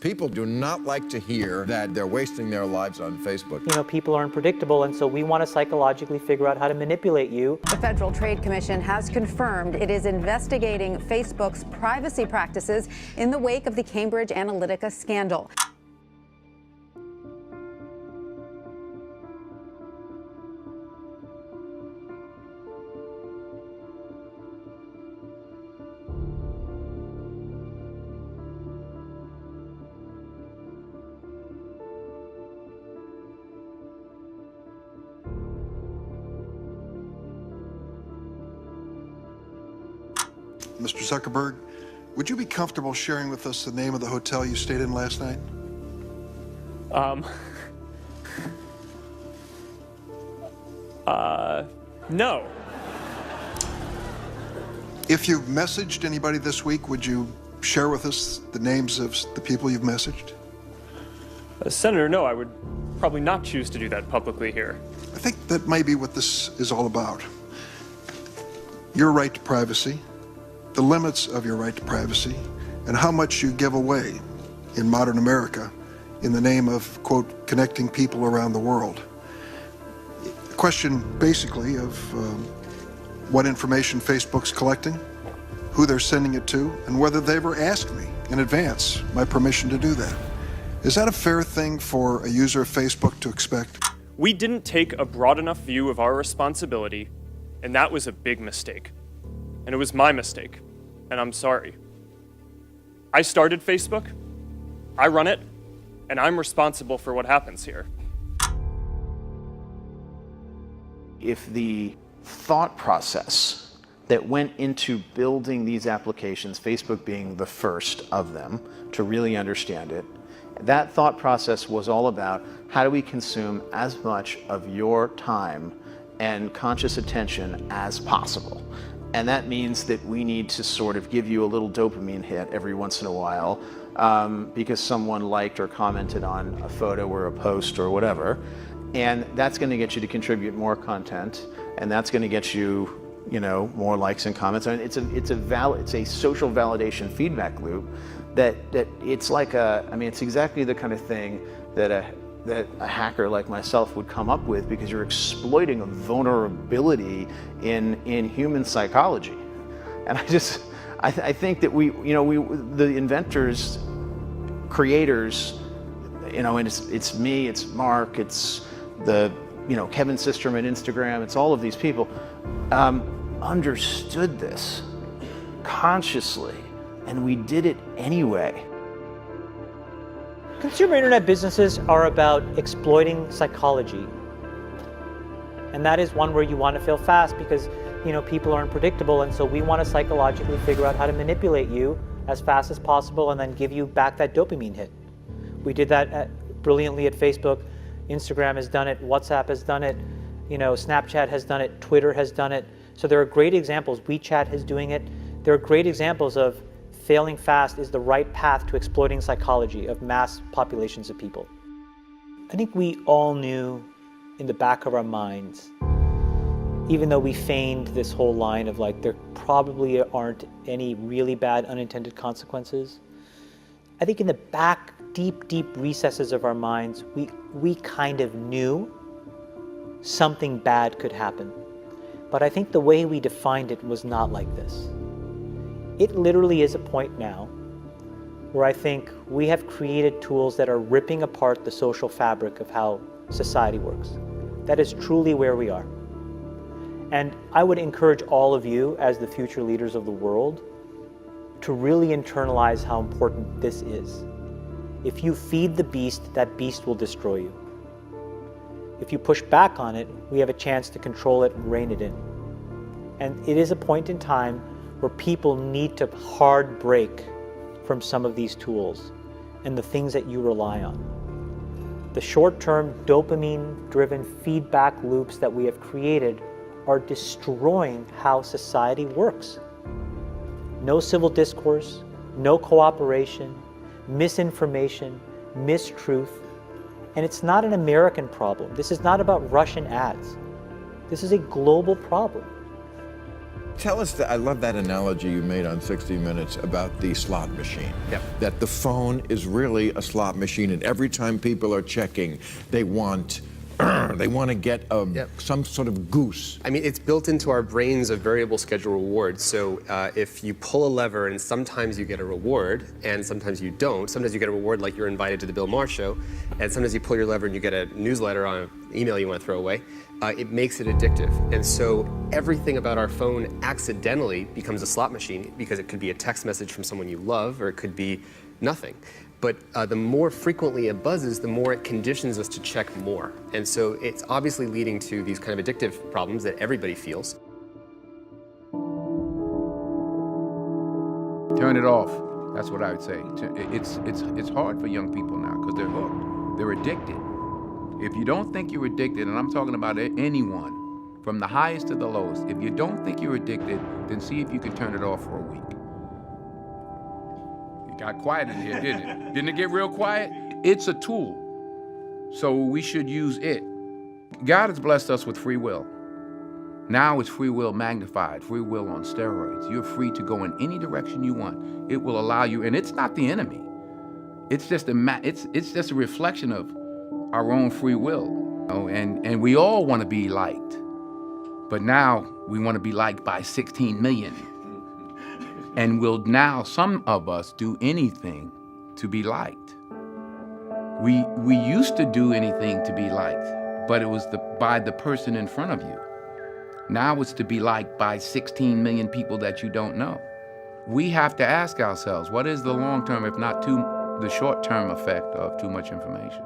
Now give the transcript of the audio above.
People do not like to hear that they're wasting their lives on Facebook. You know, people are unpredictable, and so we want to psychologically figure out how to manipulate you. The Federal Trade Commission has confirmed it is investigating Facebook's privacy practices in the wake of the Cambridge Analytica scandal. Mr. Zuckerberg, would you be comfortable sharing with us the name of the hotel you stayed in last night? No. If you've messaged anybody this week, would you share with us the names of the people you've messaged? Senator, no, I would probably not choose to do that publicly here. I think that may be what this is all about. Your right to privacy, the limits of your right to privacy, and how much you give away in modern America in the name of, quote, connecting people around the world. A question basically of what information Facebook's collecting, who they're sending it to, and whether they ever asked me in advance my permission to do that. Is that a fair thing for a user of Facebook to expect? We didn't take a broad enough view of our responsibility, and that was a big mistake. And it was my mistake, and I'm sorry. I started Facebook, I run it, and I'm responsible for what happens here. If the thought process that went into building these applications, Facebook being the first of them to really understand it, that thought process was all about how do we consume as much of your time and conscious attention as possible. And that means that we need to sort of give you a little dopamine hit every once in a while because someone liked or commented on a photo or a post or whatever. And that's going to get you to contribute more content, and that's going to get you, you know, more likes and comments. I mean, it's a social validation feedback loop that it's like it's exactly the kind of thing that a hacker like myself would come up with, because you're exploiting a vulnerability in human psychology. And I think that the inventors, creators, you know, and it's me, it's Mark, it's Kevin Systrom at Instagram, it's all of these people, understood this consciously, and we did it anyway. Consumer internet businesses are about exploiting psychology. And that is one where you want to fail fast because, you know, people are unpredictable, and so we want to psychologically figure out how to manipulate you as fast as possible and then give you back that dopamine hit. We did that brilliantly at Facebook. Instagram has done it, WhatsApp has done it, you know, Snapchat has done it, Twitter has done it. So there are great examples. WeChat is doing it. There are great examples of failing fast is the right path to exploiting psychology of mass populations of people. I think we all knew in the back of our minds, even though we feigned this whole line of like, there probably aren't any really bad unintended consequences. I think in the back, deep recesses of our minds, we kind of knew something bad could happen. But I think the way we defined it was not like this. It literally is a point now where I think we have created tools that are ripping apart the social fabric of how society works. That is truly where we are. And I would encourage all of you as the future leaders of the world to really internalize how important this is. If you feed the beast, that beast will destroy you. If you push back on it, we have a chance to control it and rein it in. And it is a point in time where people need to hard break from some of these tools and the things that you rely on. The short-term dopamine-driven feedback loops that we have created are destroying how society works. No civil discourse, no cooperation, misinformation, mistruth. And it's not an American problem. This is not about Russian ads. This is a global problem. Tell us that, I love that analogy you made on 60 Minutes about the slot machine. Yep. That the phone is really a slot machine, and every time people are checking, they want to get some sort of goose. I mean, it's built into our brains a variable schedule reward. So if you pull a lever and sometimes you get a reward and sometimes you don't, sometimes you get a reward like you're invited to the Bill Maher show, and sometimes you pull your lever and you get a newsletter on an email you want to throw away, it makes it addictive. And so everything about our phone accidentally becomes a slot machine because it could be a text message from someone you love or it could be nothing. But the more frequently it buzzes, the more it conditions us to check more. And so it's obviously leading to these kind of addictive problems that everybody feels. Turn it off. That's what I would say. It's hard for young people now because they're hooked. They're addicted. If you don't think you're addicted, and I'm talking about anyone, from the highest to the lowest, if you don't think you're addicted, then see if you can turn it off for a week. It got quiet in here, didn't it? Didn't it get real quiet? It's a tool, so we should use it. God has blessed us with free will. Now it's free will magnified, free will on steroids. You're free to go in any direction you want. It will allow you, and it's not the enemy. It's just it's just a reflection of our own free will. You know? And we all want to be liked, but now we want to be liked by 16 million. And will now some of us do anything to be liked? We used to do anything to be liked, but it was by the person in front of you. Now it's to be liked by 16 million people that you don't know. We have to ask ourselves, what is the long-term, if not the short-term effect of too much information?